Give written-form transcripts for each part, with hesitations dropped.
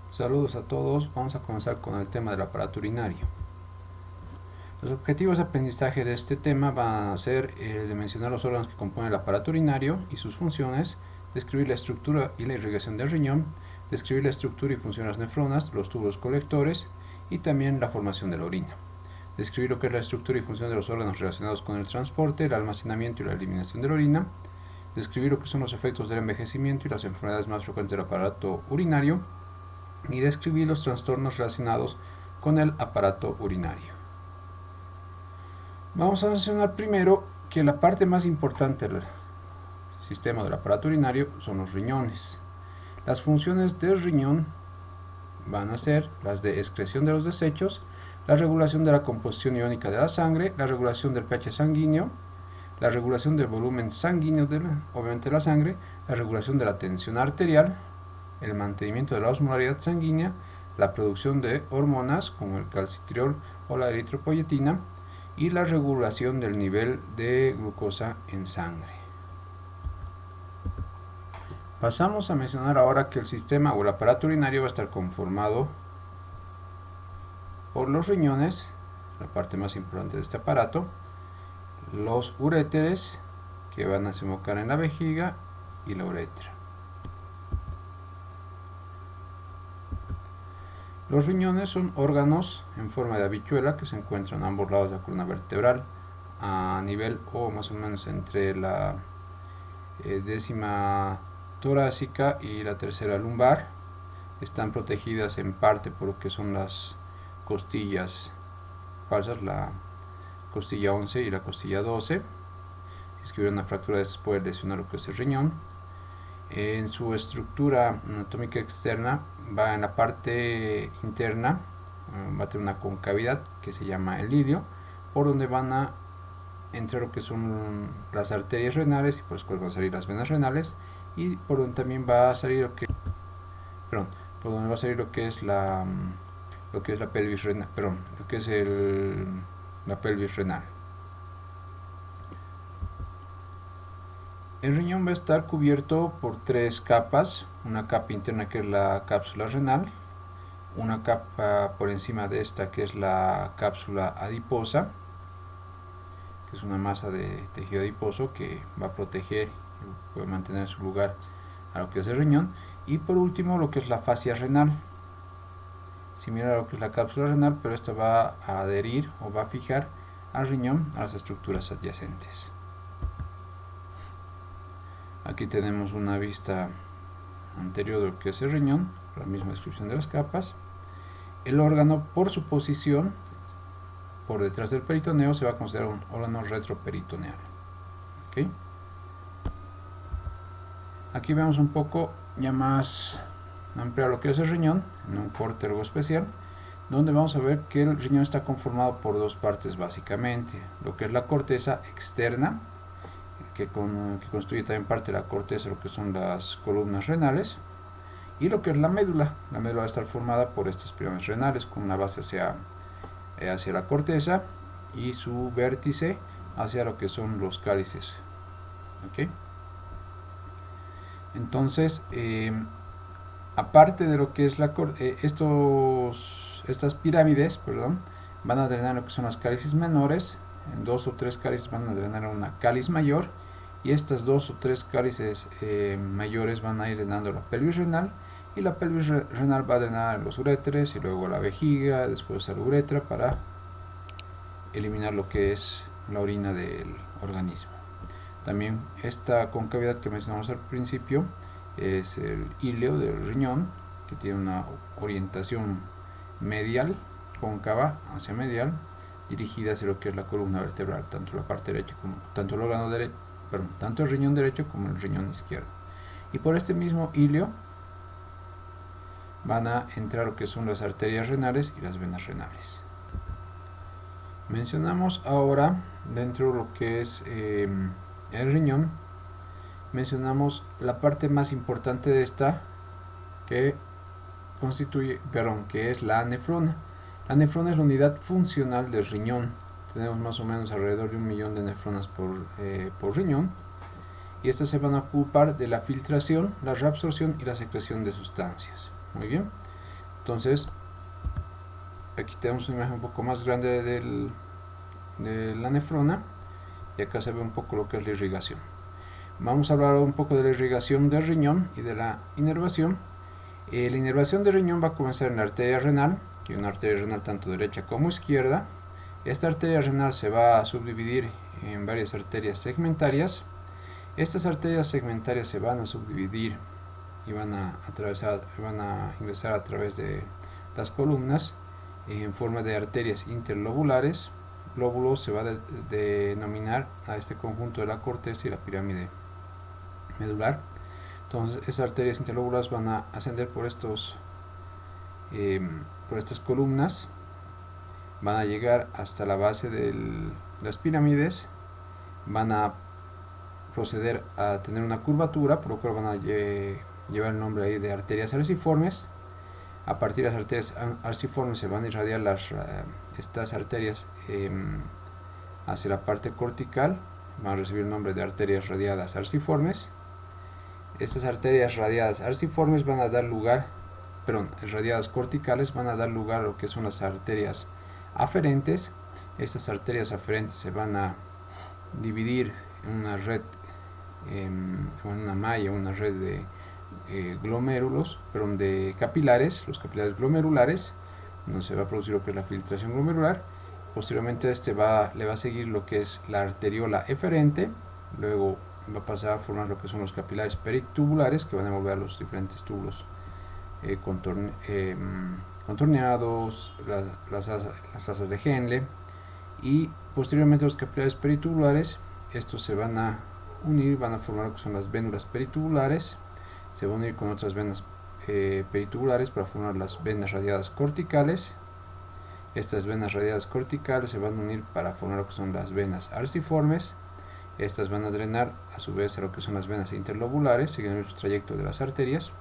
Saludos a todos, vamos a comenzar con el tema del aparato urinario. Los objetivos de aprendizaje de este tema van a ser el de mencionar los órganos que componen el aparato urinario y sus funciones, describir la estructura y la irrigación del riñón, describir la estructura y función de las nefronas, los túbulos colectores y también la formación de la orina. Describir lo que es la estructura y función de los órganos relacionados con el transporte, el almacenamiento y la eliminación de la orina. Describir lo que son los efectos del envejecimiento y las enfermedades más frecuentes del aparato urinario y describir los trastornos relacionados con el aparato urinario. Vamos a mencionar primero que la parte más importante del sistema del aparato urinario son los riñones. Las funciones del riñón van a ser las de excreción de los desechos, la regulación de la composición iónica de la sangre, la regulación del pH sanguíneo, la regulación del volumen sanguíneo obviamente de la sangre, la regulación de la tensión arterial, el mantenimiento de la osmolaridad sanguínea, la producción de hormonas como el calcitriol o la eritropoyetina y la regulación del nivel de glucosa en sangre. Pasamos a mencionar ahora que el sistema o el aparato urinario va a estar conformado por los riñones, la parte más importante de este aparato, los uréteres que van a desembocar en la vejiga y la uretra. Los riñones son órganos en forma de habichuela que se encuentran a ambos lados de la columna vertebral, a nivel o más o menos entre la décima torácica y la tercera lumbar. Están protegidas en parte por lo que son las costillas falsas, la costilla 11 y la costilla 12. Si es que hubiera una fractura, después puede lesionar lo que es el riñón. En su estructura anatómica externa va en la parte interna, va a tener una concavidad que se llama el ilio, por donde van a entrar lo que son las arterias renales y por las cuales van a salir las venas renales, y por donde también va a salir lo que es la pelvis renal, la pelvis renal. El riñón va a estar cubierto por tres capas, una capa interna que es la cápsula renal, una capa por encima de esta que es la cápsula adiposa, que es una masa de tejido adiposo que va a proteger y puede mantener su lugar a lo que es el riñón, y por último lo que es la fascia renal, similar a lo que es la cápsula renal, pero esta va a adherir o va a fijar al riñón a las estructuras adyacentes. Aquí tenemos una vista anterior de lo que es el riñón, la misma descripción de las capas. El órgano, por su posición por detrás del peritoneo, se va a considerar un órgano retroperitoneal. ¿Okay? Aquí vemos un poco ya más ampliado lo que es el riñón, en un corte algo especial, donde vamos a ver que el riñón está conformado por dos partes básicamente, lo que es la corteza externa, que constituye también parte de la corteza, lo que son las columnas renales, y lo que es la médula. La médula va a estar formada por estas pirámides renales con una base hacia la corteza y su vértice hacia lo que son los cálices. ¿Okay? Entonces, aparte de lo que es estas pirámides, van a drenar lo que son los cálices menores. En dos o tres cálices van a drenar una cáliz mayor, y estas dos o tres cálices mayores van a ir drenando la pelvis renal, y la pelvis renal va a drenar los uréteres y luego la vejiga, después a la uretra, para eliminar lo que es la orina del organismo. También esta concavidad que mencionamos al principio es el ilio del riñón, que tiene una orientación medial, cóncava hacia medial, dirigida hacia lo que es la columna vertebral, tanto la parte derecha como tanto el riñón derecho como el riñón izquierdo. Y por este mismo ilio van a entrar lo que son las arterias renales y las venas renales. Mencionamos ahora, dentro de lo que es el riñón, mencionamos la parte más importante de esta, que es la nefrona. La nefrona es la unidad funcional del riñón. Tenemos más o menos alrededor de 1 millón de nefronas por riñón, y estas se van a ocupar de la filtración, la reabsorción y la secreción de sustancias. Muy bien. Entonces, aquí tenemos una imagen un poco más grande de la nefrona, y acá se ve un poco lo que es la irrigación. Vamos a hablar un poco de la irrigación del riñón y de la inervación. La inervación del riñón va a comenzar en la arteria renal, que es una arteria renal tanto derecha como izquierda. Esta arteria renal se va a subdividir en varias arterias segmentarias. Estas arterias segmentarias se van a subdividir y van a ingresar a través de las columnas en forma de arterias interlobulares. Lóbulos se va a denominar a este conjunto de la corteza y la pirámide medular. Entonces esas arterias interlobulares van a ascender por estas columnas, van a llegar hasta la base de las pirámides, van a proceder a tener una curvatura, por lo cual van a llevar el nombre ahí de arterias arciformes. A partir de las arterias arciformes se van a irradiar estas arterias hacia la parte cortical, van a recibir el nombre de arterias radiadas arciformes. Estas arterias radiadas arciformes van a dar lugar, radiadas corticales van a dar lugar a lo que son las arterias aferentes. Estas arterias aferentes se van a dividir en una red, en una malla, una red de glomérulos, de capilares, los capilares glomerulares, donde se va a producir lo que es la filtración glomerular. Posteriormente le va a seguir lo que es la arteriola eferente, luego va a pasar a formar lo que son los capilares peritubulares, que van a envolver los diferentes túbulos contorneados, las asas de Henle, y posteriormente los capilares peritubulares, estos se van a unir, van a formar lo que son las vénulas peritubulares, se van a unir con otras venas peritubulares para formar las venas radiadas corticales. Estas venas radiadas corticales se van a unir para formar lo que son las venas arciformes. Estas van a drenar a su vez a lo que son las venas interlobulares, siguiendo el trayecto de las arterias.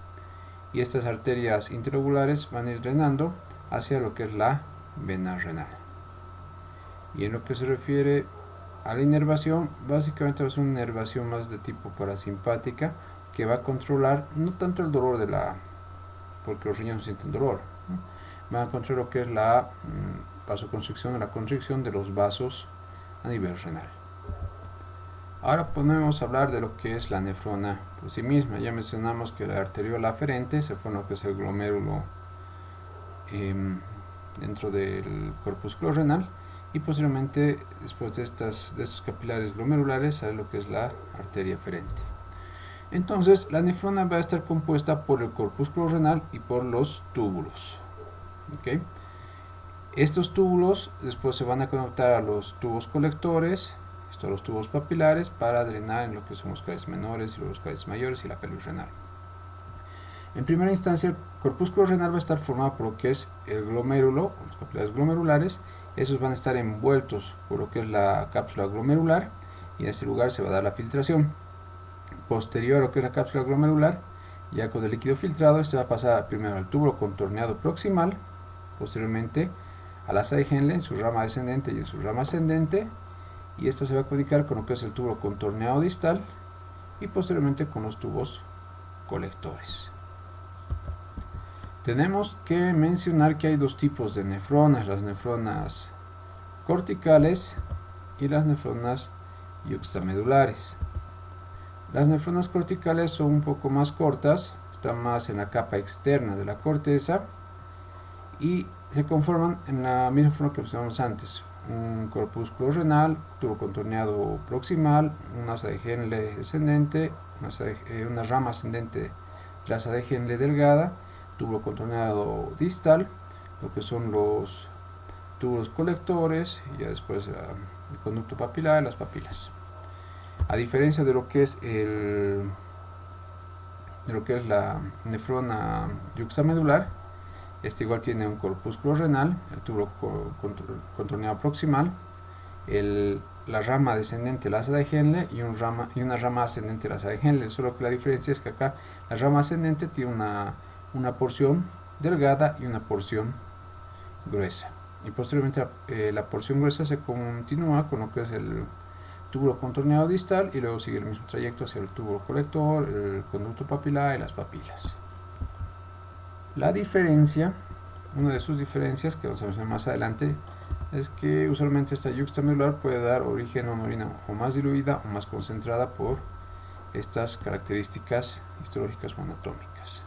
Y estas arterias interlobulares van a ir drenando hacia lo que es la vena renal. Y en lo que se refiere a la inervación, básicamente va a ser una inervación más de tipo parasimpática, que va a controlar no tanto el dolor porque los riñones sienten dolor, ¿no? Van a controlar lo que es la vasoconstricción o la constricción de los vasos a nivel renal. Ahora podemos hablar de lo que es la nefrona por sí misma. Ya mencionamos que la arteriola aferente se forma lo que es el glomérulo dentro del corpúsculo renal, y posteriormente, después de estos capilares glomerulares, sale lo que es la arteria aferente. Entonces la nefrona va a estar compuesta por el corpúsculo renal y por los túbulos. ¿Okay? Estos túbulos después se van a conectar a los tubos colectores, a los tubos papilares, para drenar en lo que son los cálices menores y los cálices mayores y la pelvis renal. En primera instancia, el corpúsculo renal va a estar formado por lo que es el glomérulo, los capilares glomerulares. Esos van a estar envueltos por lo que es la cápsula glomerular, y en este lugar se va a dar la filtración. Posterior a lo que es la cápsula glomerular, ya con el líquido filtrado, este va a pasar primero al tubo contorneado proximal, posteriormente al asa de Henle en su rama descendente y en su rama ascendente, y esta se va a comunicar con lo que es el tubo contorneado distal, y posteriormente con los tubos colectores. Tenemos que mencionar que hay dos tipos de nefronas: las nefronas corticales y las nefronas yuxtamedulares. Las nefronas corticales son un poco más cortas, están más en la capa externa de la corteza y se conforman en la misma forma que mencionamos antes: un corpúsculo renal, tubo contorneado proximal, un asa de Henle descendente, una rama ascendente de la asa de Henle delgada, tubo contorneado distal, lo que son los tubos colectores, y ya después el conducto papilar y las papilas. A diferencia de lo que es la nefrona yuxtamedular, este igual tiene un corpúsculo renal, el tubo contorneado proximal, la rama descendente de la asa de Henle y una rama ascendente de la asa de Henle, solo que la diferencia es que acá la rama ascendente tiene una porción delgada y una porción gruesa, y posteriormente la porción gruesa se continúa con lo que es el tubo contorneado distal, y luego sigue el mismo trayecto hacia el tubo colector, el conducto papilar y las papilas. La diferencia una de sus diferencias, que vamos a ver más adelante, es que usualmente esta yuxtamedular puede dar origen a una orina o más diluida o más concentrada por estas características histológicas o anatómicas.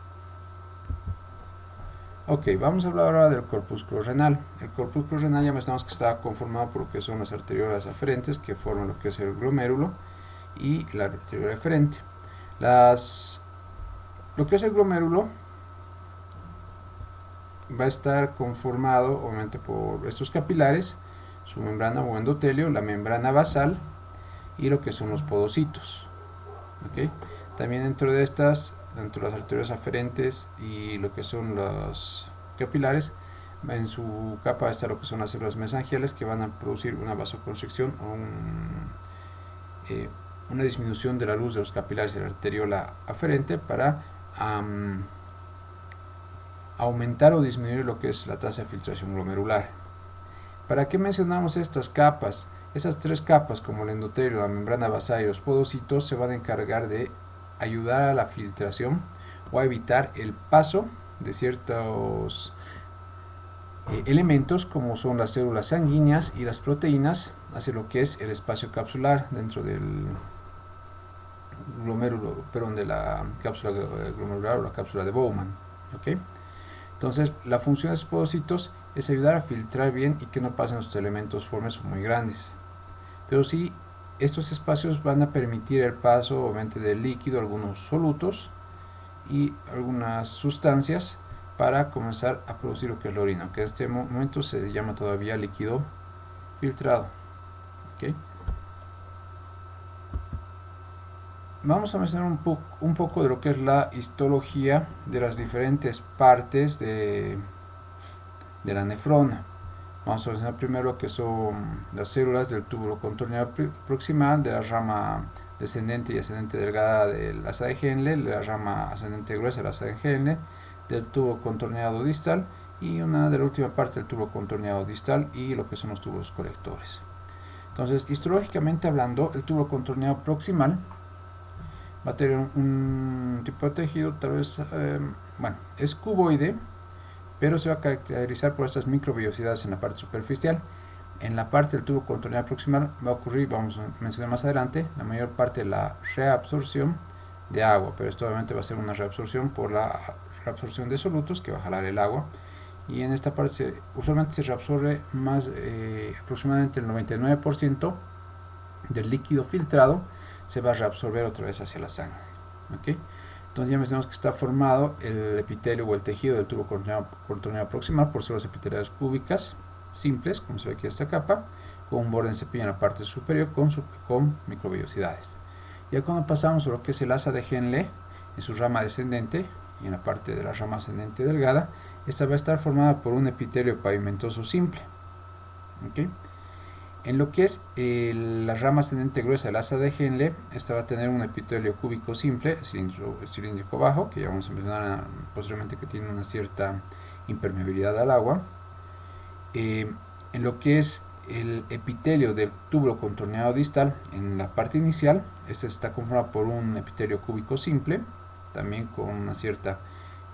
Ok, vamos a hablar ahora del corpúsculo renal. El corpúsculo renal ya mencionamos que está conformado por lo que son las arteriolas aferentes, que forman lo que es el glomérulo, y la arteriola eferente. Lo que es el glomérulo va a estar conformado obviamente por estos capilares, su membrana o endotelio, la membrana basal y lo que son los podocitos. ¿Okay? También dentro de estas, dentro de las arterias aferentes y lo que son los capilares, en su capa está lo que son las células mesangiales, que van a producir una vasoconstricción o una disminución de la luz de los capilares de la arteriola aferente para aumentar o disminuir lo que es la tasa de filtración glomerular. ¿Para qué mencionamos estas capas? Esas tres capas, como el endotelio, la membrana basal y los podocitos, se van a encargar de ayudar a la filtración o a evitar el paso de ciertos elementos, como son las células sanguíneas y las proteínas, hacia lo que es el espacio capsular dentro del glomérulo, perdón, de la cápsula glomerular o la cápsula de Bowman. ¿Okay? Entonces, la función de estos podocitos es ayudar a filtrar bien y que no pasen los elementos formes o muy grandes. Pero sí, estos espacios van a permitir el paso obviamente del líquido, algunos solutos y algunas sustancias para comenzar a producir lo que es la orina, que en este momento se llama todavía líquido filtrado. ¿Okay? Vamos a mencionar un poco de lo que es la histología de las diferentes partes de la nefrona. Vamos a mencionar primero lo que son las células del túbulo contorneado proximal, de la rama descendente y ascendente delgada del asa de Henle, de la rama ascendente gruesa del asa de Henle, del tubo contorneado distal y una de la última parte del tubo contorneado distal y lo que son los tubos colectores. Entonces, histológicamente hablando, el tubo contorneado proximal va a tener un tipo de tejido, tal vez, bueno, es cuboide, pero se va a caracterizar por estas microvellosidades en la parte superficial. En la parte del tubo contorneado proximal va a ocurrir, vamos a mencionar más adelante, la mayor parte de la reabsorción de agua, pero esto obviamente va a ser una reabsorción por la reabsorción de solutos que va a jalar el agua, y en esta parte usualmente se reabsorbe más, aproximadamente el 99% del líquido filtrado se va a reabsorber otra vez hacia la sangre. ¿Okay? Entonces ya mencionamos que está formado el epitelio o el tejido del tubo contorneado proximal por células epiteliales cúbicas simples, como se ve aquí esta capa, con un borde en cepillo en la parte superior con microvellosidades. Ya cuando pasamos a lo que es el asa de Henle en su rama descendente y en la parte de la rama ascendente delgada, esta va a estar formada por un epitelio pavimentoso simple. ¿Okay? En lo que es la rama ascendente gruesa del asa de Henle, esta va a tener un epitelio cúbico simple, cilíndrico bajo, que ya vamos a mencionar posteriormente que tiene una cierta impermeabilidad al agua. En lo que es el epitelio del túbulo contorneado distal, en la parte inicial, este está conformado por un epitelio cúbico simple, también con una cierta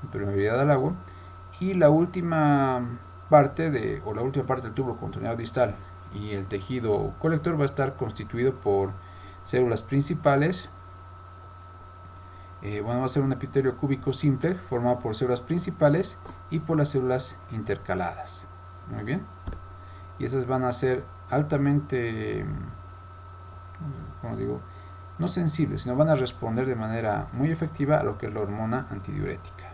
impermeabilidad al agua. Y la última parte del túbulo contorneado distal y el tejido colector va a estar constituido por células principales. Va a ser un epitelio cúbico simple formado por células principales y por las células intercaladas. Muy bien. Y estas van a ser altamente, como digo, no sensibles, sino van a responder de manera muy efectiva a lo que es la hormona antidiurética.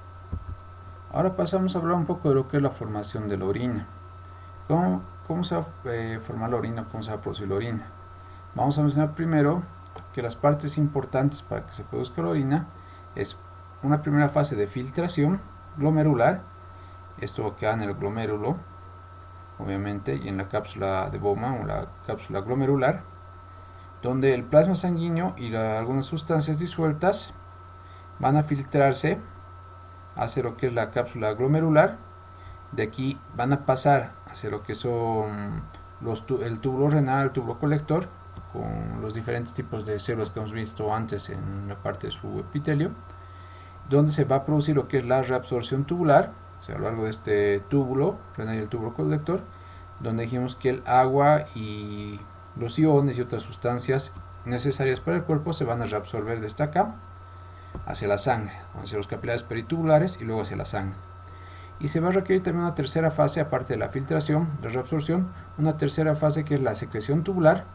Ahora pasamos a hablar un poco de lo que es la formación de la orina. ¿Cómo se va a formar la orina? ¿Cómo se va a producir la orina? Vamos a mencionar primero que las partes importantes para que se produzca la orina es una primera fase de filtración glomerular, esto queda en el glomérulo, obviamente, y en la cápsula de Bowman o la cápsula glomerular, donde el plasma sanguíneo y algunas sustancias disueltas van a filtrarse hacia lo que es la cápsula glomerular. De aquí van a pasar hacia lo que son el túbulo renal, el túbulo colector, con los diferentes tipos de células que hemos visto antes en la parte de su epitelio, donde se va a producir lo que es la reabsorción tubular, o sea, a lo largo de este túbulo renal y el túbulo colector, donde dijimos que el agua y los iones y otras sustancias necesarias para el cuerpo se van a reabsorber desde acá hacia la sangre, hacia los capilares peritubulares y luego hacia la sangre. Y se va a requerir también una tercera fase, aparte de la filtración, la reabsorción, una tercera fase que es la secreción tubular,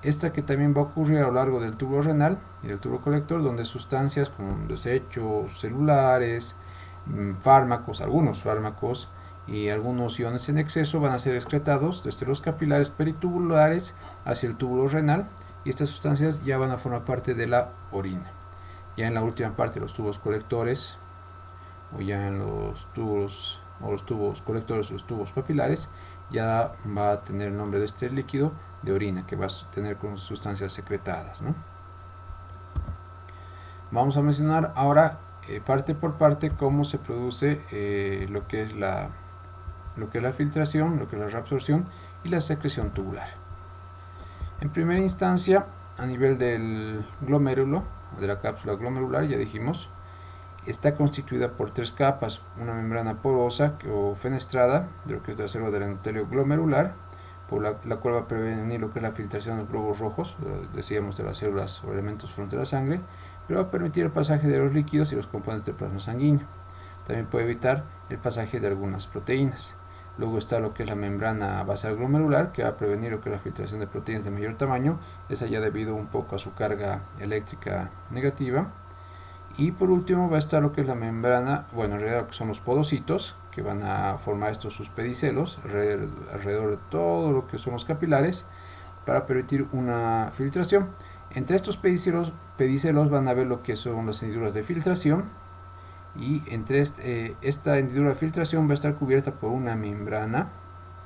esta que también va a ocurrir a lo largo del tubo renal y del tubo colector, donde sustancias como desechos celulares, fármacos, algunos fármacos y algunos iones en exceso van a ser excretados desde los capilares peritubulares hacia el túbulo renal, y estas sustancias ya van a formar parte de la orina. Ya en la última parte, los tubos colectores, o ya en los tubos colectores, los tubos papilares, ya va a tener el nombre de este líquido de orina, que va a tener con sustancias secretadas, ¿no? Vamos a mencionar ahora parte por parte cómo se produce lo que es la filtración, lo que es la reabsorción y la secreción tubular. En primera instancia, a nivel del glomérulo, de la cápsula glomerular, ya dijimos, está constituida por tres capas: una membrana porosa o fenestrada, de lo que es de acero del endotelio glomerular, por la cual va a prevenir lo que es la filtración de los glóbulos rojos, decíamos, de las células o elementos frente a la sangre, pero va a permitir el pasaje de los líquidos y los componentes del plasma sanguíneo. También puede evitar el pasaje de algunas proteínas. Luego está lo que es la membrana basal glomerular, que va a prevenir lo que es la filtración de proteínas de mayor tamaño, esa ya debido un poco a su carga eléctrica negativa. Y por último va a estar lo que es la membrana, bueno, en realidad lo que son los podocitos, que van a formar estos sus pedicelos alrededor de todo lo que son los capilares, para permitir una filtración. Entre estos pedicelos van a ver lo que son las hendiduras de filtración, y entre esta hendidura de filtración va a estar cubierta por una membrana,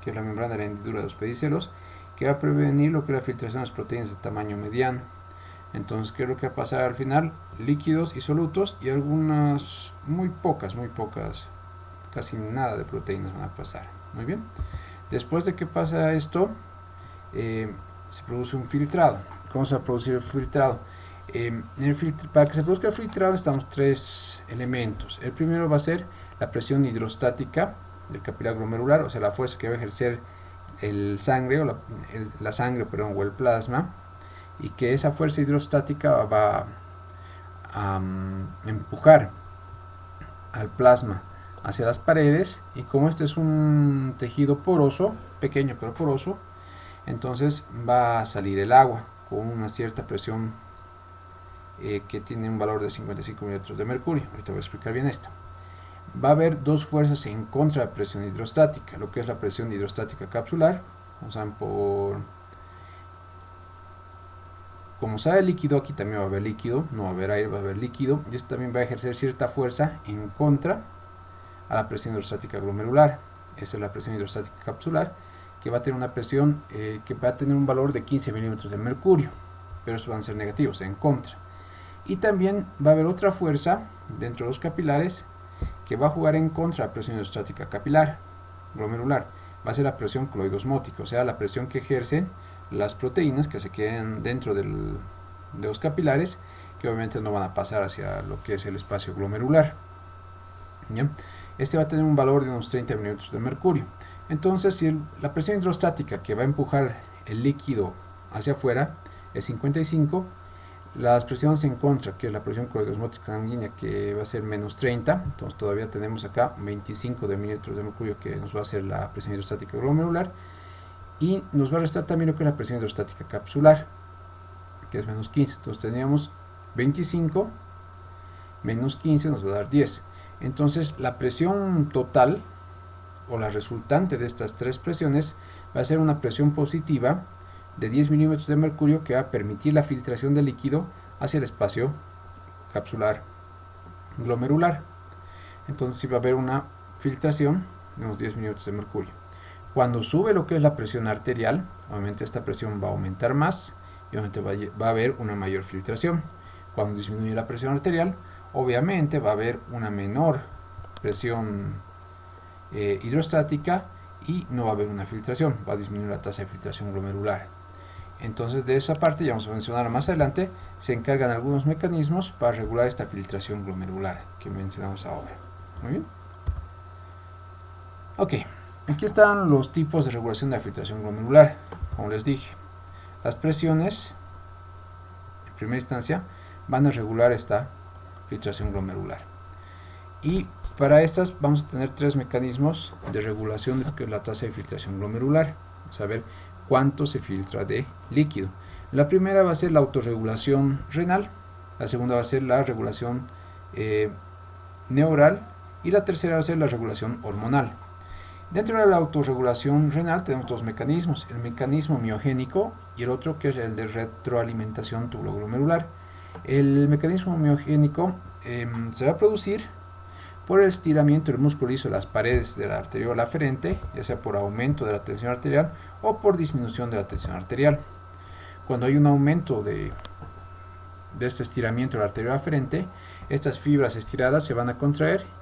que es la membrana de la hendidura de los pedicelos, que va a prevenir lo que es la filtración de las proteínas de tamaño mediano. Entonces, ¿qué es lo que va a pasar al final? Líquidos y solutos, y algunas muy pocas, casi nada de proteínas van a pasar. Muy bien. Después de que pasa esto, se produce un filtrado. ¿Cómo se va a producir el filtrado? Para que se produzca el filtrado necesitamos tres elementos. El primero va a ser la presión hidrostática del capilar glomerular, o sea, la fuerza que va a ejercer la sangre o el plasma, y que esa fuerza hidrostática va a empujar al plasma hacia las paredes, y como este es un tejido poroso, pequeño pero poroso, entonces va a salir el agua con una cierta presión que tiene un valor de 55 milímetros de mercurio. Ahorita voy a explicar bien esto. Va a haber dos fuerzas en contra de la presión hidrostática, lo que es la presión hidrostática capsular, o sea, como sale el líquido, aquí también va a haber líquido, no va a haber aire, va a haber líquido, y esto también va a ejercer cierta fuerza en contra a la presión hidrostática glomerular. Esa es la presión hidrostática capsular, que va a tener una presión que va a tener un valor de 15 milímetros de mercurio, pero estos van a ser negativos, en contra. Y también va a haber otra fuerza dentro de los capilares que va a jugar en contra de la presión hidrostática capilar glomerular. Va a ser la presión cloidosmótica, o sea, la presión que ejercen las proteínas que se quedan dentro de los capilares, que obviamente no van a pasar hacia lo que es el espacio glomerular. ¿Bien? Este va a tener un valor de unos 30 milímetros de mercurio. Entonces, si la presión hidrostática que va a empujar el líquido hacia afuera es 55, las presiones en contra, que es la presión cloidosmótica sanguínea, que va a ser menos 30, entonces todavía tenemos acá 25 de milímetros de mercurio, que nos va a ser la presión hidrostática glomerular, y nos va a restar también lo que es la presión hidrostática capsular, que es menos 15. Entonces teníamos 25 menos 15 nos va a dar 10. Entonces la presión total, o la resultante de estas tres presiones, va a ser una presión positiva de 10 milímetros de mercurio, que va a permitir la filtración del líquido hacia el espacio capsular glomerular. Entonces sí va a haber una filtración de unos 10 milímetros de mercurio. Cuando sube lo que es la presión arterial, obviamente esta presión va a aumentar más y obviamente va a haber una mayor filtración. Cuando disminuye la presión arterial, obviamente va a haber una menor presión hidrostática y no va a haber una filtración, va a disminuir la tasa de filtración glomerular. Entonces, de esa parte, ya vamos a mencionar más adelante, se encargan algunos mecanismos para regular esta filtración glomerular que mencionamos ahora. Muy bien. Ok, aquí están los tipos de regulación de la filtración glomerular. Como les dije, las presiones, en primera instancia, van a regular esta filtración glomerular. Y para estas vamos a tener tres mecanismos de regulación de lo que es la tasa de filtración glomerular. Vamos a ver cuánto se filtra de líquido. La primera va a ser la autorregulación renal, la segunda va a ser la regulación neural y la tercera va a ser la regulación hormonal. Dentro de la autorregulación renal tenemos dos mecanismos, el mecanismo miogénico y el otro que es el de retroalimentación tubuloglomerular. El mecanismo miogénico se va a producir por el estiramiento del músculo liso de las paredes de la arteriola aferente, ya sea por aumento de la tensión arterial o por disminución de la tensión arterial. Cuando hay un aumento de este estiramiento de la arteriola aferente, estas fibras estiradas se van a contraer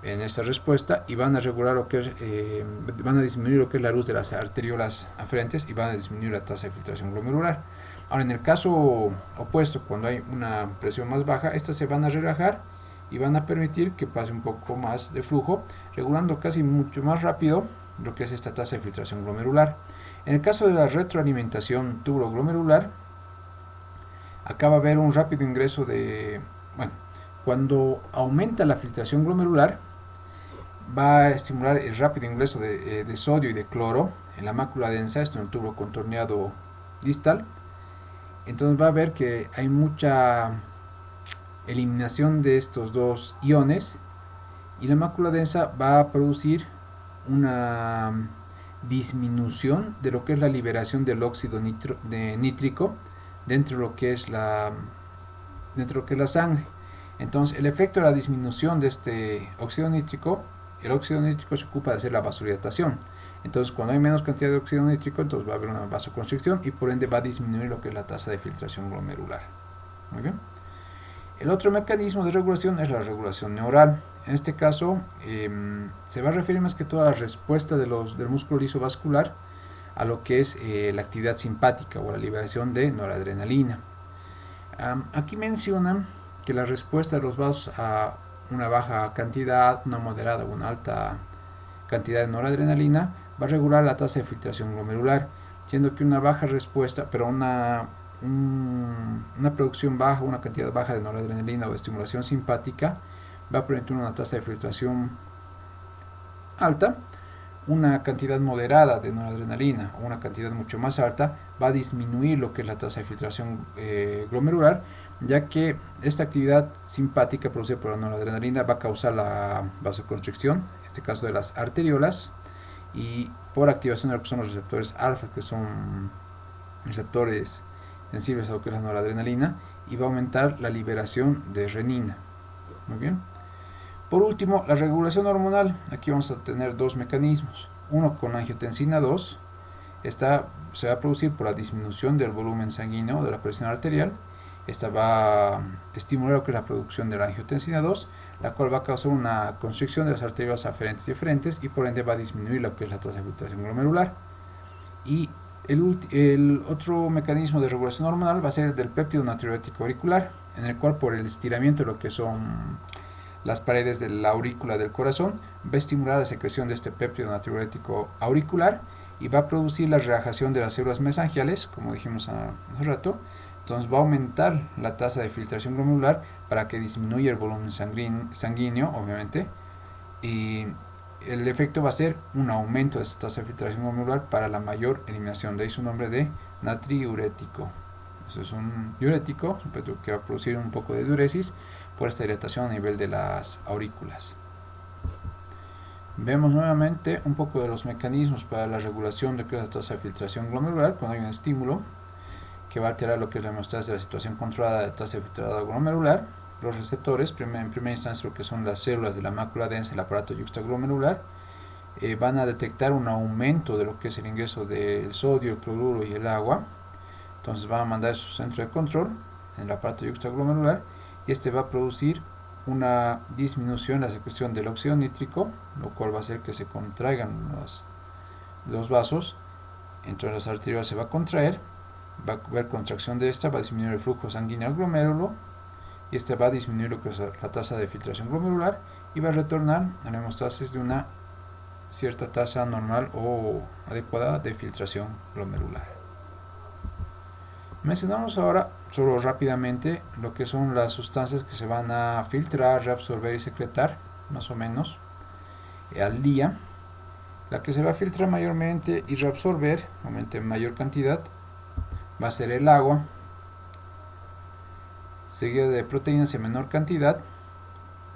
en esta respuesta y van a regular lo que es, van a disminuir lo que es la luz de las arteriolas aferentes y van a disminuir la tasa de filtración glomerular. Ahora, en el caso opuesto, cuando hay una presión más baja, estas se van a relajar y van a permitir que pase un poco más de flujo, regulando casi mucho más rápido lo que es esta tasa de filtración glomerular. En el caso de la retroalimentación tubuloglomerular, acá va a haber un rápido ingreso de, bueno, cuando aumenta la filtración glomerular, va a estimular el rápido ingreso de sodio y de cloro en la mácula densa, esto en el tubo contorneado distal. Entonces va a ver que hay mucha eliminación de estos dos iones y la mácula densa va a producir una disminución de lo que es la liberación del óxido nítrico dentro de lo que es la sangre. Entonces el efecto de la disminución de este óxido nítrico, el óxido nítrico se ocupa de hacer la vasodilatación. Entonces cuando hay menos cantidad de óxido nítrico, entonces va a haber una vasoconstricción y por ende va a disminuir lo que es la tasa de filtración glomerular. Muy bien. El otro mecanismo de regulación es la regulación neural. En este caso se va a referir más que todo a la respuesta del músculo liso vascular a lo que es la actividad simpática o la liberación de noradrenalina. Aquí mencionan que la respuesta de los vasos a una baja cantidad, una moderada o una alta cantidad de noradrenalina va a regular la tasa de filtración glomerular, siendo que una baja respuesta, pero una producción baja, una cantidad baja de noradrenalina o de estimulación simpática va a permitir una tasa de filtración alta. Una cantidad moderada de noradrenalina o una cantidad mucho más alta va a disminuir lo que es la tasa de filtración glomerular, ya que esta actividad simpática producida por la noradrenalina va a causar la vasoconstricción, en este caso de las arteriolas, y por activación de lo que son los receptores alfa, que son receptores sensibles a lo que es la noradrenalina, y va a aumentar la liberación de renina. Muy bien. Por último, la regulación hormonal. Aquí vamos a tener dos mecanismos. Uno con angiotensina 2. Esta se va a producir por la disminución del volumen sanguíneo de la presión arterial. Esta va a estimular lo que es la producción de la angiotensina 2, la cual va a causar una constricción de las arteriolas aferentes y eferentes y por ende va a disminuir lo que es la tasa de filtración glomerular. Y el otro mecanismo de regulación hormonal va a ser el del péptido natriurético auricular, en el cual por el estiramiento de lo que son las paredes de la aurícula del corazón va a estimular la secreción de este péptido natriurético auricular y va a producir la relajación de las células mesangiales, como dijimos hace rato. Entonces va a aumentar la tasa de filtración glomerular para que disminuya el volumen sanguíneo, obviamente, y el efecto va a ser un aumento de esta tasa de filtración glomerular para la mayor eliminación. De ahí su nombre de natriurético. Eso es un diurético que va a producir un poco de diuresis por esta dilatación a nivel de las aurículas. Vemos nuevamente un poco de los mecanismos para la regulación de la tasa de filtración glomerular cuando hay un estímulo que va a alterar lo que es la hemostasis de la situación controlada de tasa de filtrado glomerular. Los receptores, en primera instancia lo que son las células de la mácula densa, el aparato yuxtaglomerular, van a detectar un aumento de lo que es el ingreso del sodio, el cloruro y el agua. Entonces van a mandar a su centro de control en el aparato yuxtaglomerular y este va a producir una disminución en la secreción del óxido nítrico, lo cual va a hacer que se contraigan los vasos. Entonces las arterias se va a contraer, va a haber contracción de esta, va a disminuir el flujo sanguíneo al glomérulo y este va a disminuir lo que es la tasa de filtración glomerular y va a retornar a la hemostasis de una cierta tasa normal o adecuada de filtración glomerular. Mencionamos ahora, solo rápidamente, lo que son las sustancias que se van a filtrar, reabsorber y secretar, más o menos, al día. La que se va a filtrar mayormente y reabsorber, obviamente en mayor cantidad, va a ser el agua, seguido de proteínas en menor cantidad.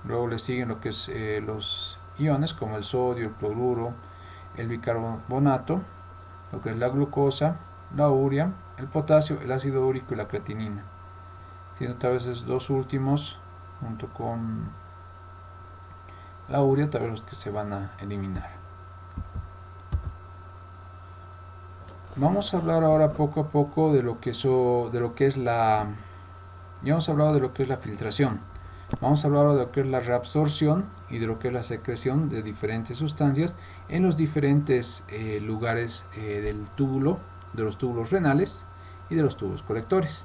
Luego le siguen lo que es los iones como el sodio, el cloruro, el bicarbonato, lo que es la glucosa, la urea, el potasio, el ácido úrico y la creatinina, siendo tal vez esos dos últimos junto con la urea tal vez los que se van a eliminar. Vamos a hablar ahora poco a poco de lo que es la ya hemos hablado de lo que es la filtración. Vamos a hablar ahora de lo que es la reabsorción y de lo que es la secreción de diferentes sustancias en los diferentes lugares del túbulo, de los túbulos renales y de los tubos colectores.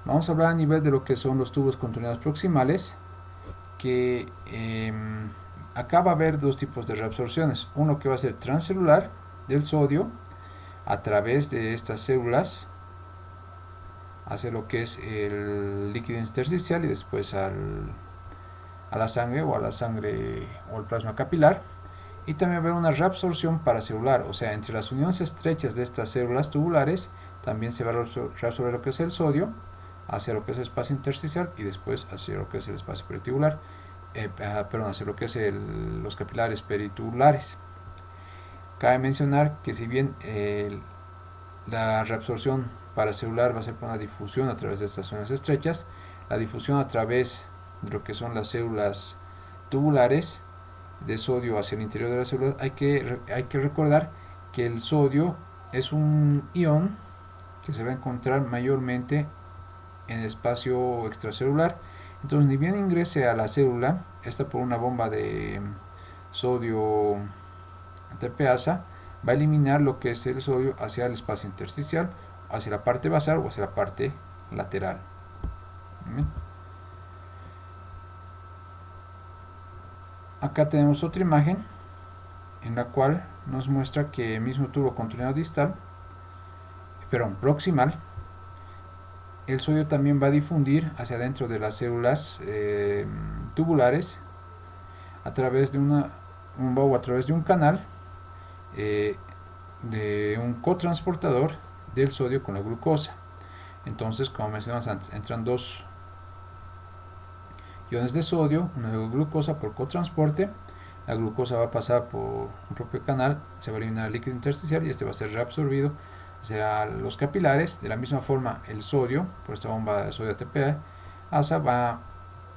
Vamos a hablar a nivel de lo que son los tubos contorneados proximales, que acá va a haber dos tipos de reabsorciones. Uno que va a ser transcelular del sodio a través de estas células hacia lo que es el líquido intersticial y después a la sangre o el plasma capilar. Y también va a haber una reabsorción paracelular, o sea, entre las uniones estrechas de estas células tubulares también se va a reabsorber lo que es el sodio hacia lo que es el espacio intersticial y después hacia lo que es el espacio peritubular, hacia lo que es los capilares peritubulares. Cabe mencionar que si bien la reabsorción paracelular va a ser por una difusión a través de estas zonas estrechas, la difusión a través de lo que son las células tubulares de sodio hacia el interior de las células, hay que recordar que el sodio es un ion que se va a encontrar mayormente en el espacio extracelular. Entonces, ni bien ingrese a la célula, esta por una bomba de sodio ATPasa va a eliminar lo que es el sodio hacia el espacio intersticial, hacia la parte basal o hacia la parte lateral. Acá tenemos otra imagen en la cual nos muestra que el mismo tubo contorneado distal, proximal, el sodio también va a difundir hacia adentro de las células tubulares a través de a través de un canal de un cotransportador del sodio con la glucosa. Entonces, como mencionamos antes, entran dos iones de sodio, una de glucosa por cotransporte. La glucosa va a pasar por un propio canal, se va a eliminar el líquido intersticial y este va a ser reabsorbido hacia los capilares. De la misma forma, el sodio, por esta bomba de sodio ATPasa, va a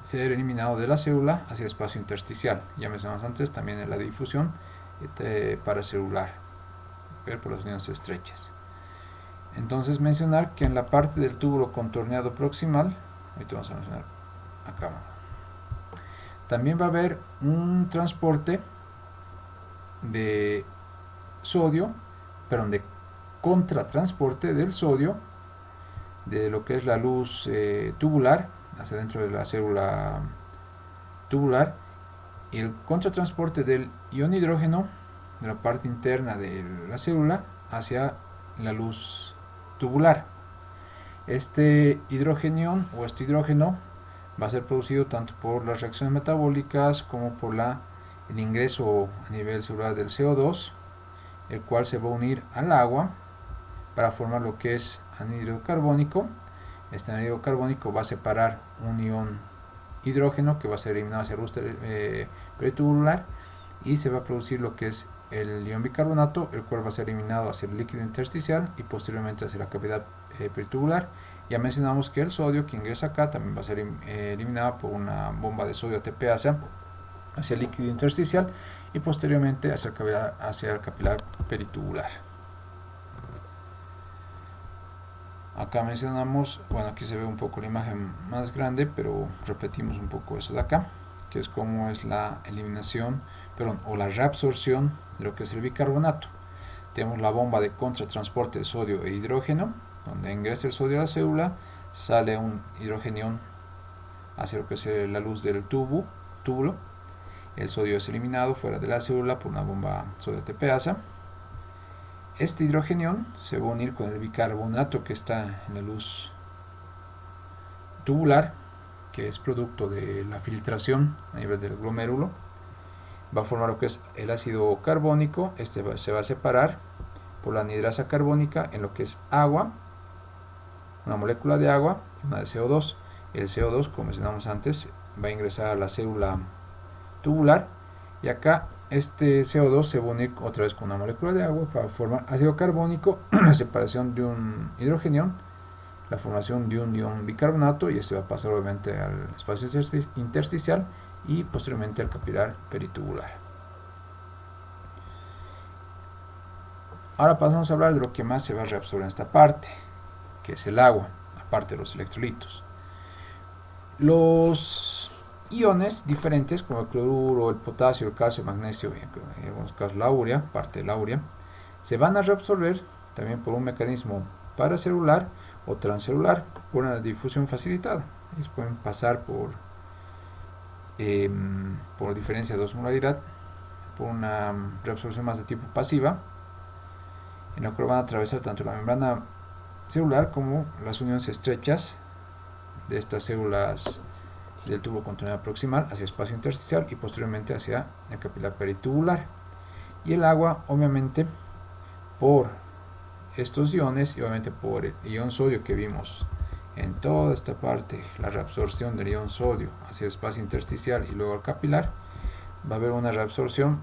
ser eliminado de la célula hacia el espacio intersticial. Ya mencionamos antes también en la difusión paracelular, por las uniones estrechas. Entonces mencionar que en la parte del túbulo contorneado proximal, ahorita vamos a mencionar acá, también va a haber un transporte de sodio, de contratransporte del sodio de lo que es la luz tubular hacia dentro de la célula tubular, y el contratransporte del ion hidrógeno de la parte interna de la célula hacia la luz tubular. Este hidrógeno va a ser producido tanto por las reacciones metabólicas como por el ingreso a nivel celular del CO2, el cual se va a unir al agua para formar lo que es anhídrido carbónico. Este anhídrido carbónico va a separar un ion hidrógeno que va a ser eliminado hacia el luz peritubular y se va a producir lo que es el ion bicarbonato, el cual va a ser eliminado hacia el líquido intersticial y posteriormente hacia la cavidad peritubular. Ya mencionamos que el sodio que ingresa acá también va a ser eliminado por una bomba de sodio ATPasa hacia el líquido intersticial y posteriormente hacia el capilar peritubular. Acá mencionamos, aquí se ve un poco la imagen más grande, pero repetimos un poco eso de acá, que es como es la eliminación, o la reabsorción de lo que es el bicarbonato. Tenemos la bomba de contratransporte de sodio e hidrógeno, donde ingresa el sodio a la célula, sale un hidrógeno hacia lo que es la luz del túbulo, El sodio es eliminado fuera de la célula por una bomba sodio ATPasa. Este hidrogenión se va a unir con el bicarbonato que está en la luz tubular, que es producto de la filtración a nivel del glomérulo. Va a formar lo que es el ácido carbónico. Este se va a separar por la anhidrasa carbónica en lo que es agua, una molécula de agua y una de CO2. El CO2, como mencionamos antes, va a ingresar a la célula tubular, y acá este CO2 se va a unir otra vez con una molécula de agua para formar ácido carbónico, la separación de un hidrogenión, la formación de un ion bicarbonato, y este va a pasar obviamente al espacio intersticial y posteriormente al capilar peritubular. Ahora pasamos a hablar de lo que más se va a reabsorber en esta parte, que es el agua, aparte de los electrolitos. Los iones diferentes como el cloruro, el potasio, el calcio, el magnesio y en algunos casos la urea, parte de la urea, se van a reabsorber también por un mecanismo paracelular o transcelular por una difusión facilitada. Ellos pueden pasar por diferencia de osmolaridad, por una reabsorción más de tipo pasiva, en la cual van a atravesar tanto la membrana celular como las uniones estrechas de estas células del tubo contorneado proximal hacia el espacio intersticial y posteriormente hacia el capilar peritubular. Y el agua, obviamente, por estos iones y obviamente por el ion sodio que vimos en toda esta parte, la reabsorción del ion sodio hacia el espacio intersticial y luego al capilar, va a haber una reabsorción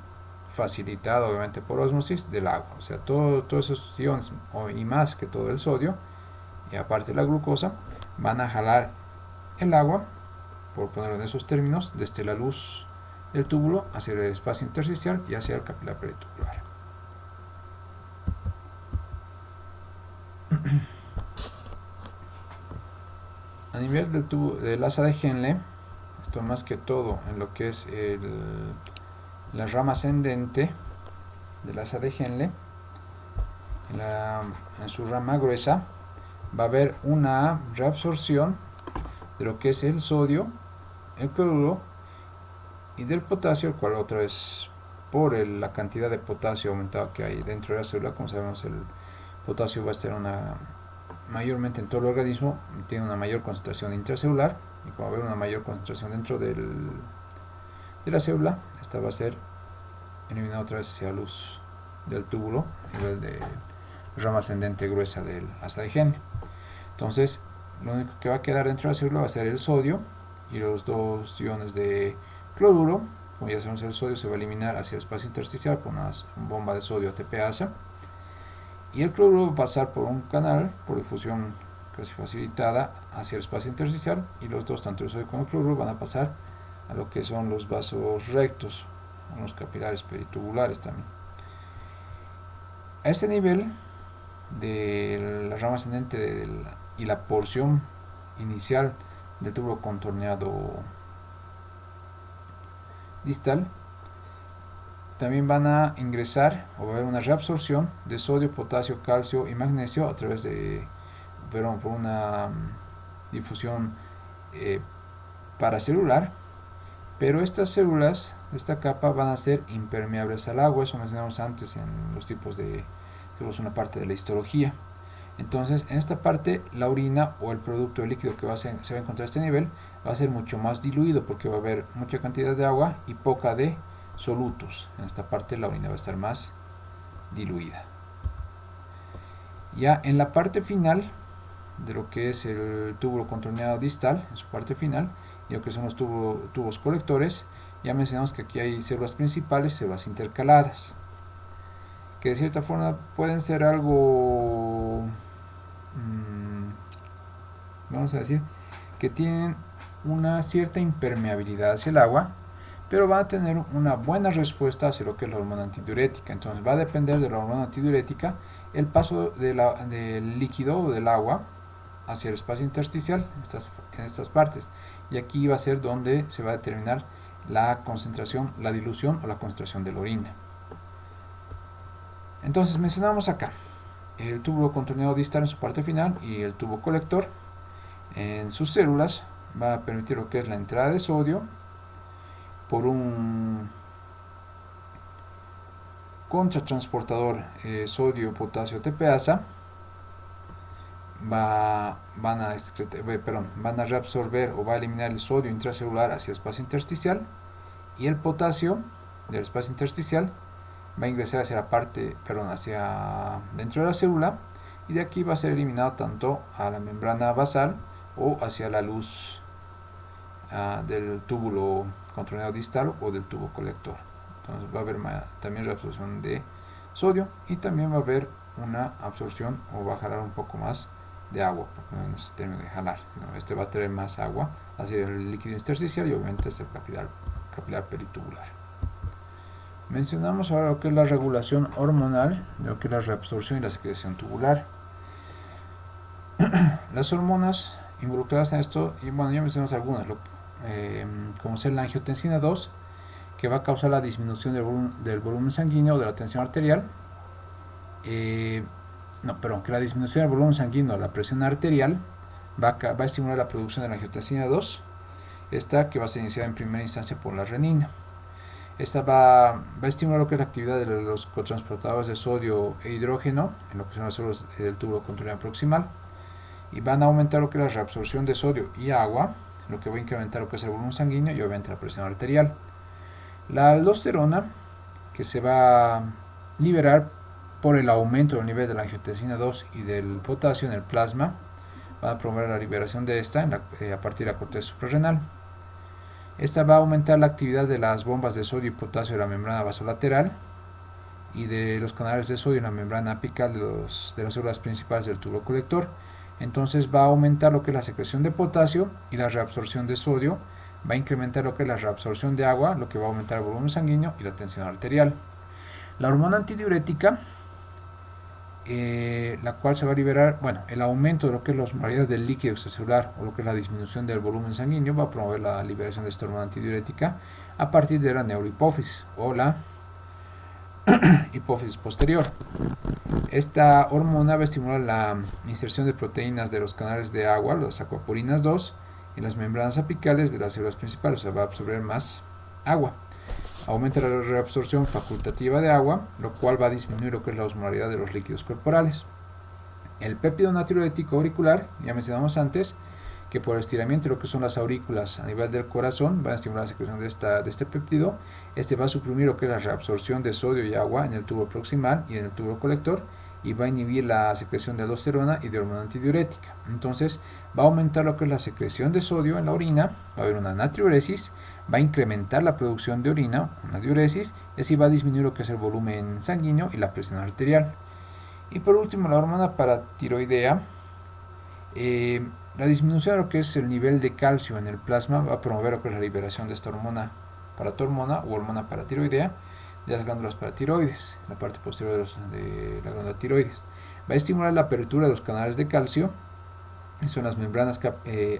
facilitada obviamente por ósmosis del agua. O sea, todos esos iones y más que todo el sodio y aparte la glucosa van a jalar el agua, por ponerlo en esos términos, desde la luz del túbulo hacia el espacio intersticial y hacia el capilar peritubular. A nivel del asa de Henle, esto más que todo en lo que es la rama ascendente del asa de Henle, en su rama gruesa, va a haber una reabsorción de lo que es el sodio, el cloruro y del potasio, el cual otra vez por la cantidad de potasio aumentada que hay dentro de la célula. Como sabemos, el potasio va a estar mayormente en todo el organismo, tiene una mayor concentración intracelular, y como va a haber una mayor concentración dentro de la célula, esta va a ser eliminada otra vez hacia la luz del túbulo a nivel de rama ascendente gruesa del asa de Henle. Entonces, lo único que va a quedar dentro de la célula va a ser el sodio y los dos iones de cloruro. Como ya sabemos, el sodio se va a eliminar hacia el espacio intersticial por una bomba de sodio ATPasa, y el cloruro va a pasar por un canal por difusión casi facilitada hacia el espacio intersticial, y los dos, tanto el sodio como el cloruro, van a pasar a lo que son los vasos rectos, los capilares peritubulares también. A este nivel de la rama ascendente y la porción inicial del tubo contorneado distal, también van a ingresar o va a haber una reabsorción de sodio, potasio, calcio y magnesio a través de, por una difusión paracelular, pero estas células, esta capa, van a ser impermeables al agua. Eso mencionamos antes en los tipos de, tenemos una parte de la histología. Entonces, en esta parte, la orina o el producto líquido que se va a encontrar a este nivel va a ser mucho más diluido, porque va a haber mucha cantidad de agua y poca de solutos. En esta parte la orina va a estar más diluida. Ya en la parte final de lo que es el tubo contorneado distal, en su parte final, y lo que son los tubos colectores, ya mencionamos que aquí hay células principales, células intercaladas, que de cierta forma pueden ser algo, vamos a decir, que tienen una cierta impermeabilidad hacia el agua, pero van a tener una buena respuesta hacia lo que es la hormona antidiurética. Entonces va a depender de la hormona antidiurética el paso del líquido o del agua hacia el espacio intersticial en estas partes, y aquí va a ser donde se va a determinar la concentración, la dilución o la concentración de la orina. Entonces mencionamos acá el tubo contorneado distal en su parte final y el tubo colector en sus células. Va a permitir lo que es la entrada de sodio por un contratransportador sodio-potasio TPasa, van a reabsorber o va a eliminar el sodio intracelular hacia el espacio intersticial, y el potasio del espacio intersticial va a ingresar hacia la parte, hacia dentro de la célula, y de aquí va a ser eliminado tanto a la membrana basal o hacia la luz del túbulo contorneado distal o del tubo colector. Entonces va a haber también reabsorción de sodio, y también va a haber una absorción, o va a jalar un poco más de agua, porque no es el término de jalar, sino este va a traer más agua hacia el líquido intersticial y obviamente hacia el capilar peritubular. Mencionamos ahora lo que es la regulación hormonal, lo que es la reabsorción y la secreción tubular. Las hormonas involucradas en esto, y bueno, ya mencionamos algunas, como ser la angiotensina 2, que va a causar la disminución del volumen sanguíneo o de la tensión arterial. Que la disminución del volumen sanguíneo o la presión arterial va a estimular la producción de la angiotensina 2, esta que va a ser iniciada en primera instancia por la renina. Esta va a estimular lo que es la actividad de los cotransportadores de sodio e hidrógeno en lo que son las células del tubo contorneado proximal, y van a aumentar lo que es la reabsorción de sodio y agua, lo que va a incrementar lo que es el volumen sanguíneo y obviamente la presión arterial. La aldosterona, que se va a liberar por el aumento del nivel de la angiotensina 2 y del potasio en el plasma, va a promover la liberación de esta a partir de la corteza suprarrenal. Esta va a aumentar la actividad de las bombas de sodio y potasio de la membrana vasolateral y de los canales de sodio en la membrana apical de las células principales del tubo colector. Entonces va a aumentar lo que es la secreción de potasio y la reabsorción de sodio, va a incrementar lo que es la reabsorción de agua, lo que va a aumentar el volumen sanguíneo y la tensión arterial. La hormona antidiurética, la cual se va a liberar, el aumento de lo que es la osmolaridad del líquido extracelular o lo que es la disminución del volumen sanguíneo, va a promover la liberación de esta hormona antidiurética a partir de la neurohipófisis o la hipófisis posterior. Esta hormona va a estimular la inserción de proteínas de los canales de agua, las acuaporinas 2, en las membranas apicales de las células principales, o sea, va a absorber más agua. Aumenta la reabsorción facultativa de agua, lo cual va a disminuir lo que es la osmolaridad de los líquidos corporales. El péptido natriurético auricular, ya mencionamos antes, que por estiramiento de lo que son las aurículas a nivel del corazón, va a estimular la secreción de este péptido. Este va a suprimir lo que es la reabsorción de sodio y agua en el tubo proximal y en el tubo colector, y va a inhibir la secreción de aldosterona y de hormona antidiurética. Entonces va a aumentar lo que es la secreción de sodio en la orina, va a haber una natriuresis, va a incrementar la producción de orina, una diuresis, y así va a disminuir lo que es el volumen sanguíneo y la presión arterial. Y por último, la hormona paratiroidea, la disminución de lo que es el nivel de calcio en el plasma va a promover lo que es la liberación de esta hormona paratormona o hormona paratiroidea de las glándulas paratiroides, en la parte posterior de la glándula tiroides. Va a estimular la apertura de los canales de calcio, que son las membranas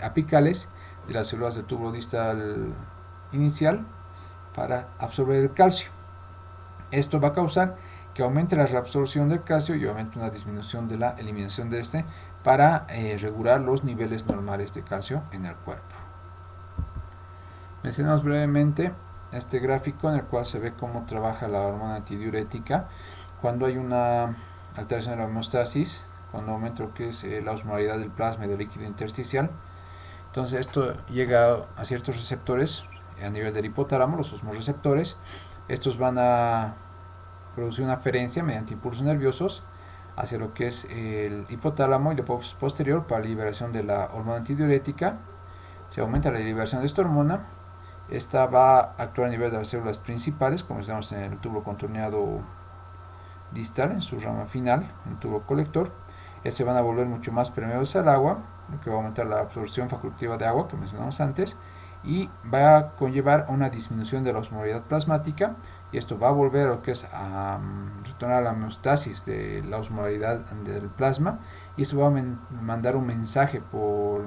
apicales de las células del tubo distal inicial, para absorber el calcio. Esto va a causar que aumente la reabsorción del calcio y aumente una disminución de la eliminación de este, para regular los niveles normales de calcio en el cuerpo. Mencionamos brevemente este gráfico en el cual se ve cómo trabaja la hormona antidiurética cuando hay una alteración de la homeostasis, cuando aumenta lo que es la osmolaridad del plasma y del líquido intersticial. Entonces esto llega a ciertos receptores a nivel del hipotálamo, los osmoreceptores. Estos van a producir una aferencia mediante impulsos nerviosos hacia lo que es el hipotálamo y la hipófisis posterior para la liberación de la hormona antidiurética. Se aumenta la liberación de esta hormona. Esta va a actuar a nivel de las células principales, como vemos en el tubo contorneado distal, en su rama final, en el tubo colector. Se van a volver mucho más permeables al agua, lo que va a aumentar la absorción facultativa de agua que mencionamos antes, y va a conllevar a una disminución de la osmolaridad plasmática, y esto va a volver a lo que es a retornar a la homeostasis de la osmolaridad del plasma, y esto va a mandar un mensaje por